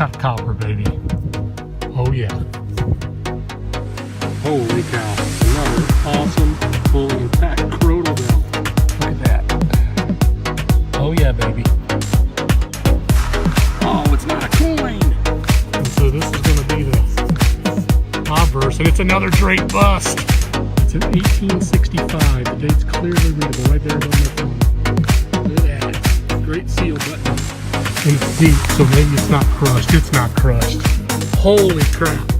cut copper, baby. Oh yeah. Holy cow. Another awesome, fully intact crodal bell. Look at that. Oh yeah, baby. Oh, it's not a coin. And so this is going to be the obverse, and it's another Drake bust. It's in 1865. The date's clearly readable right there above my phone. Look at that. Great seal button. And it's deep, so maybe it's not crushed. It's not crushed. Holy crap.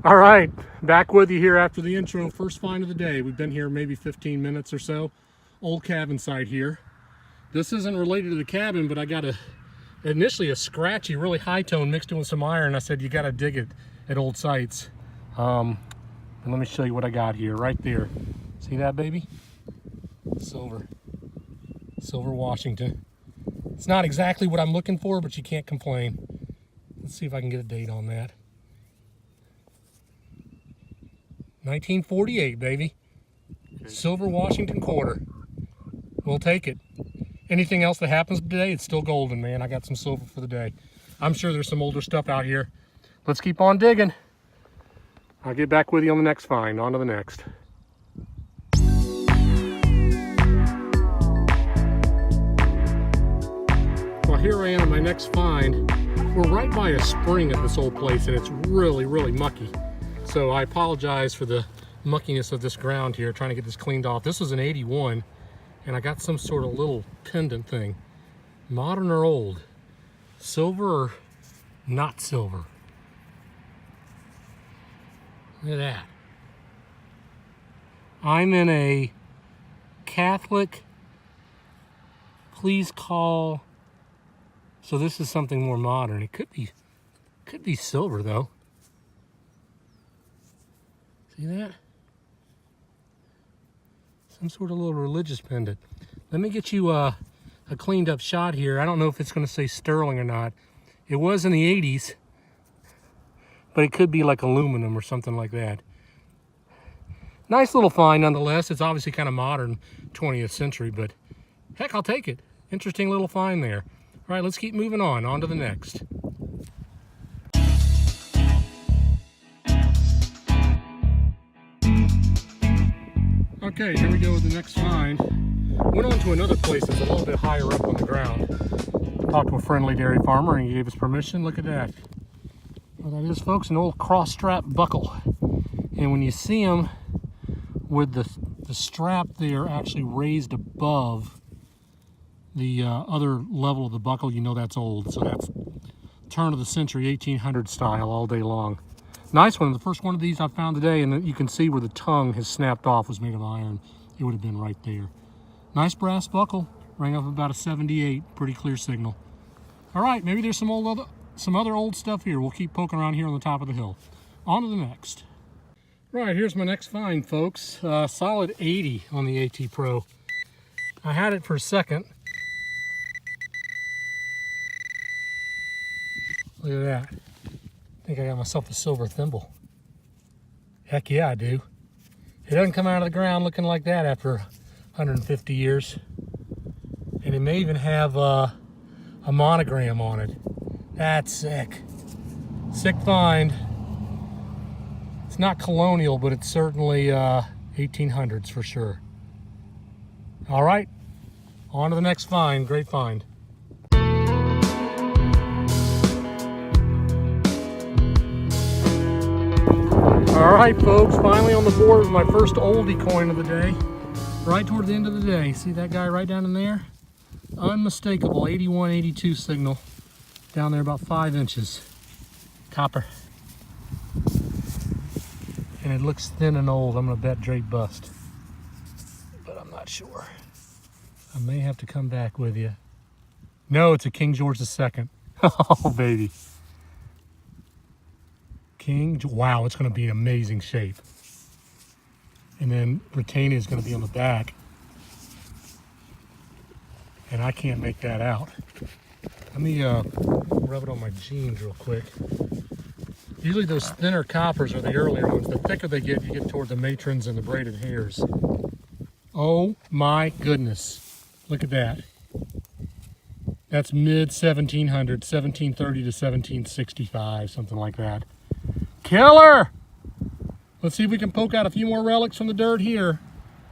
All right, back with you here after the intro. First find of the day. We've been here maybe 15 minutes or so. Old cabin site here. This isn't related to the cabin, but I got initially a scratchy, really high tone mixed in with some iron. I said, you got to dig it at old sites. And let me show you what I got here, right there. See that, baby? Silver Washington. It's not exactly what I'm looking for, but you can't complain. Let's see if I can get a date on that. 1948, baby. Silver Washington quarter. We'll take it. Anything else that happens today, it's still golden, man. I got some silver for the day. I'm sure there's some older stuff out here. Let's keep on digging. I'll get back with you on the next find. On to the next. Well, here I am at my next find. We're right by a spring at this old place, and it's really, really mucky. So I apologize for the muckiness of this ground here, trying to get this cleaned off. This was an 81, and I got some sort of little pendant thing. Modern or old? Silver or not silver? Look at that. I'm in a Catholic, please call. So this is something more modern. It could be silver though. See that? Some sort of little religious pendant. Let me get you a cleaned up shot here. I don't know if it's going to say sterling or not. It was in the 80s, but it could be like aluminum or something like that. Nice little find nonetheless. It's obviously kind of modern 20th century, but heck, I'll take it. Interesting little find there. All right, let's keep moving on to the next. Okay, here we go with the next find. Went on to another place that's a little bit higher up on the ground. Talked to a friendly dairy farmer and he gave us permission. Look at that. Well, that is, folks, an old cross-strap buckle. And when you see them with the strap there actually raised above the other level of the buckle, you know that's old. So that's turn of the century, 1800 style all day long. Nice one. The first one of these I found today, and you can see where the tongue has snapped off was made of iron. It would have been right there. Nice brass buckle. Rang up about a 78. Pretty clear signal. All right, maybe there's some other old stuff here. We'll keep poking around here on the top of the hill. On to the next. Right, here's my next find, folks. Solid 80 on the AT Pro. I had it for a second. Look at that. I think I got myself a silver thimble. Heck yeah, I do. It doesn't come out of the ground looking like that after 150 years. And it may even have a monogram on it. That's sick. Sick find. It's not colonial, but it's certainly 1800s for sure. All right, on to the next find. Great find. All right, folks, finally on the board with my first oldie coin of the day. Right toward the end of the day. See that guy right down in there? Unmistakable 81, 82 signal. Down there about 5 inches. Copper. And it looks thin and old. I'm gonna bet Drake bust. But I'm not sure. I may have to come back with you. No, it's a King George II. Oh, baby. Wow, it's going to be in amazing shape. And then Britannia is going to be on the back. And I can't make that out. Let me rub it on my jeans real quick. Usually those thinner coppers are the earlier ones. The thicker they get, you get toward the matrons and the braided hairs. Oh my goodness. Look at that. That's mid 1700, 1730 to 1765, something like that. Killer! Let's see if we can poke out a few more relics from the dirt here.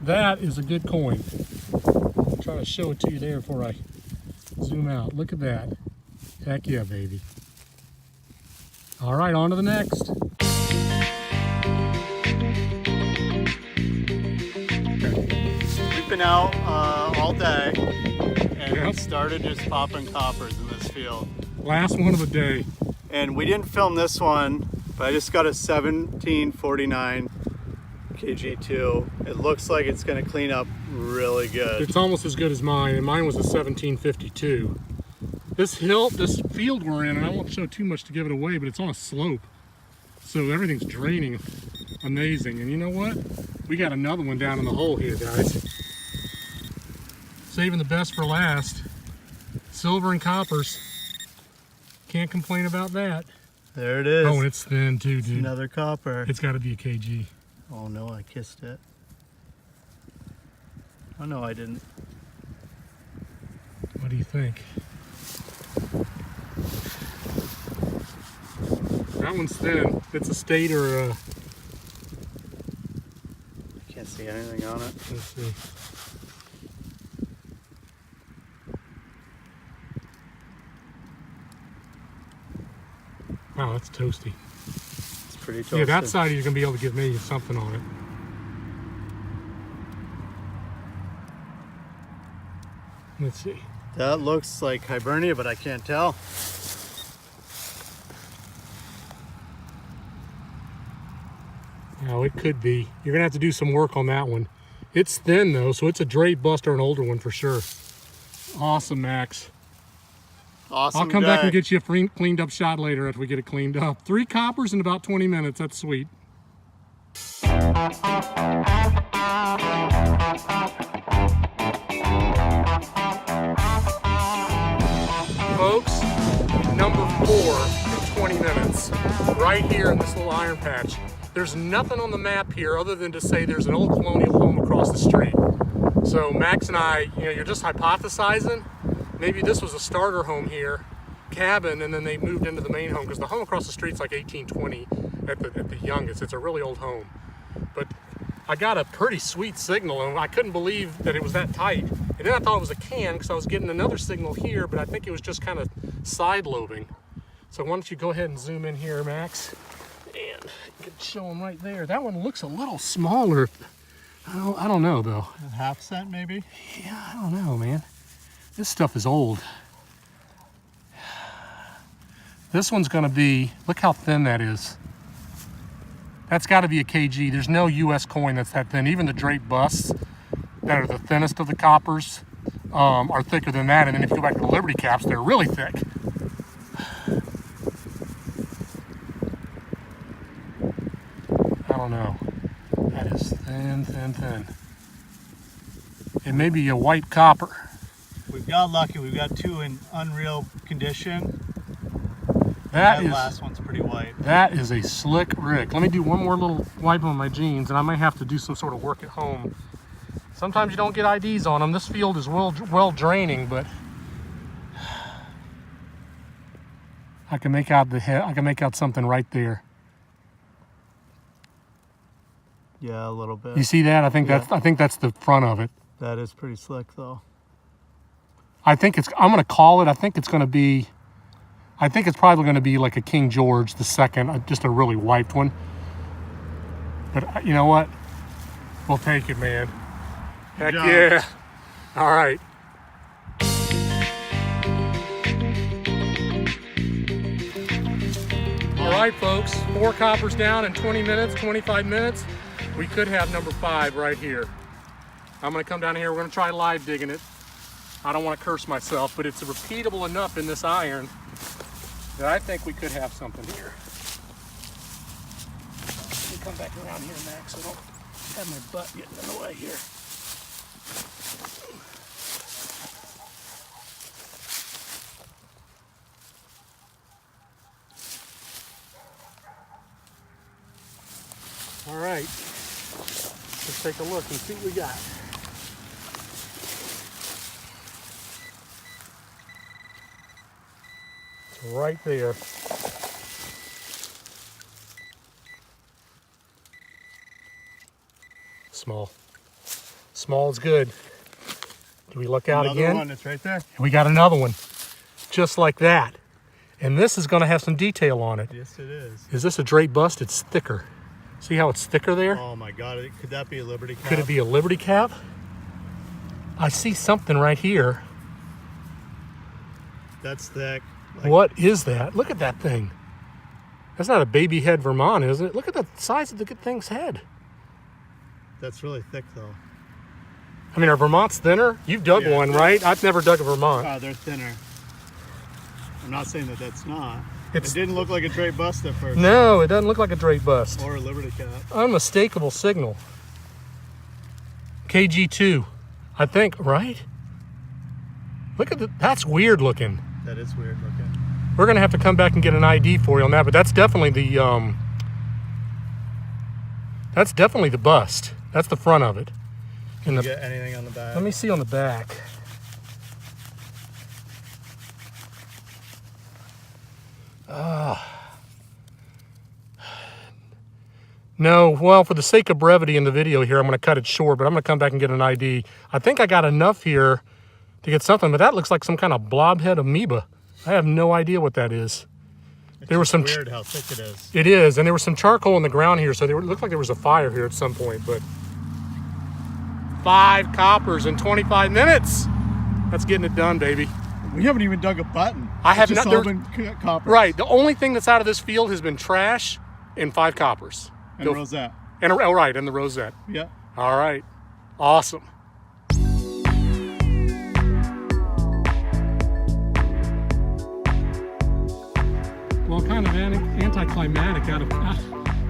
That is a good coin. I'll try to show it to you there before I zoom out. Look at that. Heck yeah, baby. All right, on to the next. We've been out all day and Yep. we started just popping coppers in this field. Last one of the day. And we didn't film this one, but I just got a 1749 KG2. It looks like it's gonna clean up really good. It's almost as good as mine, and mine was a 1752. This field we're in, and I won't show too much to give it away, but it's on a slope. So everything's draining amazing. And you know what? We got another one down in the hole here, guys. Saving the best for last. Silver and coppers. Can't complain about that. There it is. Oh, and it's thin too, dude. Another copper. It's got to be a KG. Oh no, I kissed it. Oh no, I didn't. What do you think? That one's thin. It's a state or a... I can't see anything on it. Let's see. Wow, that's toasty. It's pretty toasted. Yeah, that side you're going to be able to give me something on it. Let's see. That looks like Hibernia, but I can't tell. Now, it could be. You're going to have to do some work on that one. It's thin, though, so it's a Drake buster, an older one for sure. Awesome, Max. Awesome. I'll come back and get you a cleaned up shot later after we get it cleaned up. 3 coppers in about 20 minutes. That's sweet. Folks, number 4 in 20 minutes. Right here in this little iron patch. There's nothing on the map here other than to say there's an old colonial home across the street. So Max and I, you're just hypothesizing. Maybe this was a starter home here, cabin, and then they moved into the main home because the home across the street's like 1820 at the youngest. It's a really old home. But I got a pretty sweet signal, and I couldn't believe that it was that tight. And then I thought it was a can because I was getting another signal here, but I think it was just kind of side lobing. So why don't you go ahead and zoom in here, Max? And you can show them right there. That one looks a little smaller. I don't know though. A half cent maybe? Yeah, I don't know, man. This stuff is old. This one's gonna be, look how thin that is. That's gotta be a KG. There's no US coin that's that thin. Even the Drake busts that are the thinnest of the coppers are thicker than that. And then if you go back to the Liberty caps, they're really thick. I don't know. That is thin, thin, thin. It may be a white copper. We've got lucky. We've got 2 in unreal condition. That last one's pretty white. That is a slick rig. Let me do one more little wipe on my jeans, and I may have to do some sort of work at home. Sometimes you don't get IDs on them. This field is well draining, but I can make out the head. I can make out something right there. Yeah, a little bit. You see that? I think that's the front of it. That is pretty slick, though. I'm gonna call it. I think it's probably gonna be like a King George II, just a really wiped one. But you know what? We'll take it, man. Heck yeah. All right. All right, folks. 4 coppers down in 20 minutes, 25 minutes. We could have number 5 right here. I'm gonna come down here. We're gonna try live digging it. I don't want to curse myself, but it's repeatable enough in this iron that I think we could have something here. Let me come back around here, Max, so I don't have my butt getting in the way here. All right, let's take a look and see what we got. right there. Small. Small is good. Do we look out Another again? one, it's right there. We got another one, just like that. And this is going to have some detail on it. Yes, it is. Is this a Drake bust? It's thicker. See how it's thicker there? Oh my God, could that be a Liberty cap? Could it be a Liberty cap? I see something right here. That's thick. What is that? Look at that thing. That's not a baby head Vermont, is it? Look at the size of the thing's head. That's really thick though. I mean, are Vermonts thinner? You've dug one, right? I've never dug a Vermont. They're thinner. I'm not saying that that's not. It It's, didn't look like a Drake bust at first. no, it doesn't look like a Drake bust. Or a Liberty cap. Unmistakable signal. KG2, I think, right? Look at that's weird looking. That is weird looking. We're gonna have to come back and get an ID for you on that, but that's definitely the bust. That's the front of it. Can you get anything on the back? Let me see on the back. No, well, for the sake of brevity in the video here, I'm going to cut it short, but I'm going to come back and get an ID. I think I got enough here to get something, but that looks like some kind of blobhead amoeba. I have no idea what that is. There was some weird how thick it is. It is, and there was some charcoal in the ground here, so it looked like there was a fire here at some point, but 5 coppers in 25 minutes. That's getting it done, baby. We haven't even dug a button. I have just not. all been coppers. Right. The only thing that's out of this field has been trash and 5 coppers. And rosette. And oh, right, and the rosette. Yeah. All right. Awesome. Well, kind of anticlimactic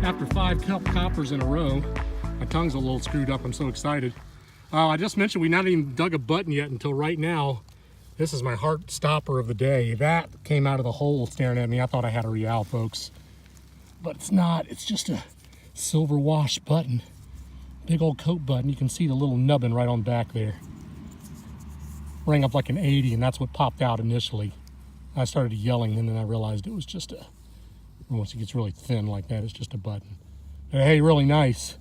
after 5 coppers in a row. My tongue's a little screwed up. I'm so excited. I just mentioned we not even dug a button yet until right now. This is my heart stopper of the day. That came out of the hole staring at me. I thought I had a real, folks. But it's not. It's just a silver wash button. Big old coat button. You can see the little nubbin right on back there. Rang up like an 80, and that's what popped out initially. I started yelling, and then I realized it was just once it gets really thin like that, it's just a button. But hey, really nice.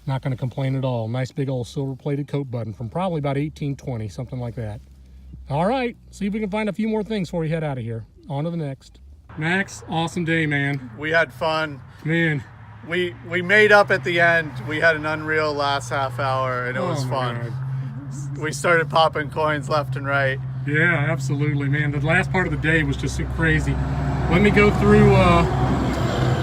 Not going to complain at all. Nice big old silver-plated coat button from probably about 1820, something like that. All right, see if we can find a few more things before we head out of here. On to the next. Max, awesome day, man. We had fun. Man. We made up at the end. We had an unreal last half hour, and it was fun. God. We started popping coins left and right. Yeah, absolutely, man. The last part of the day was just crazy. Let me go through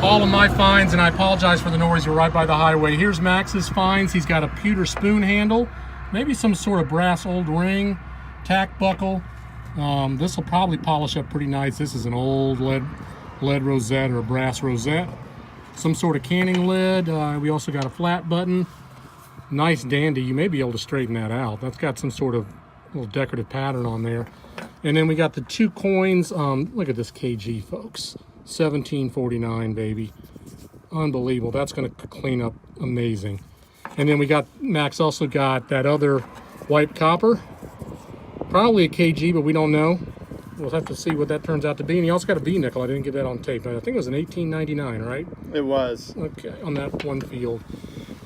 all of my finds, and I apologize for the noise. We're right by the highway. Here's Max's finds. He's got a pewter spoon handle, maybe some sort of brass old ring, tack buckle. This will probably polish up pretty nice. This is an old lead rosette or a brass rosette. Some sort of canning lid. We also got a flat button. Nice dandy. You may be able to straighten that out. That's got some sort of little decorative pattern on there. And then we got the 2 coins. Look at this KG, folks. 1749, baby. Unbelievable. That's going to clean up amazing. And then Max also got that other white copper. Probably a KG, but we don't know. We'll have to see what that turns out to be. And he also got a B nickel. I didn't get that on tape. I think it was an 1899, right? It was. Okay, on that one field.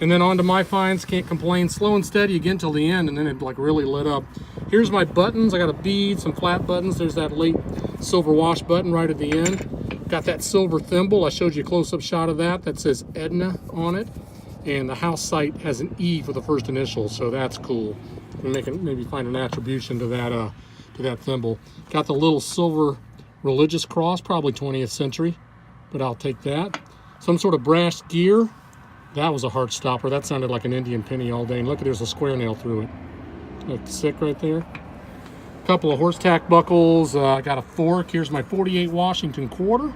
And then on to my finds. Can't complain. Slow and steady again till the end, and then it like really lit up. Here's my buttons. I got a bead, some flat buttons. There's that late silver wash button right at the end. Got that silver thimble. I showed you a close-up shot of that. That says Edna on it. And the house site has an E for the first initial, so that's cool. We can maybe find an attribution to that thimble. Got the little silver religious cross, probably 20th century, but I'll take that. Some sort of brass gear. That was a heart stopper. That sounded like an Indian penny all day. And look, there's a square nail through it. Look sick right there. A couple of horse tack buckles. I got a fork. Here's my 48 Washington quarter.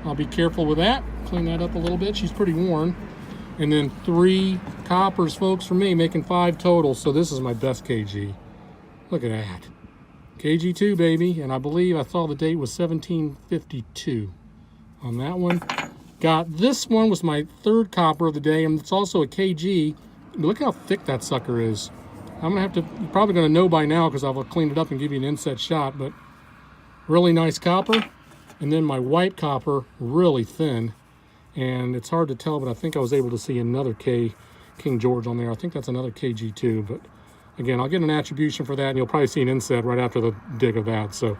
I'll be careful with that. Clean that up a little bit. She's pretty worn. And then 3 coppers, folks, for me, making 5 total. So this is my best KG. Look at that. KG2, baby. And I believe I saw the date was 1752 on that one. Got this one was my 3rd copper of the day, and it's also a KG. Look how thick that sucker is. I'm gonna have to, you're probably gonna know by now because I'll clean it up and give you an inset shot, but really nice copper, and then my white copper really thin. And it's hard to tell, but I think I was able to see another King George on there. I think that's another KG2, but again, I'll get an attribution for that, and you'll probably see an inset right after the dig of that. So,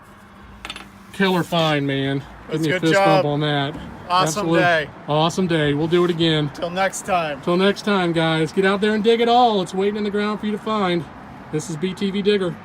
killer find, man. Give me a fist bump on that. Awesome day. Awesome day. We'll do it again. Till next time. Till next time, guys. Get out there and dig it all. It's waiting in the ground for you to find. This is BTV Digger.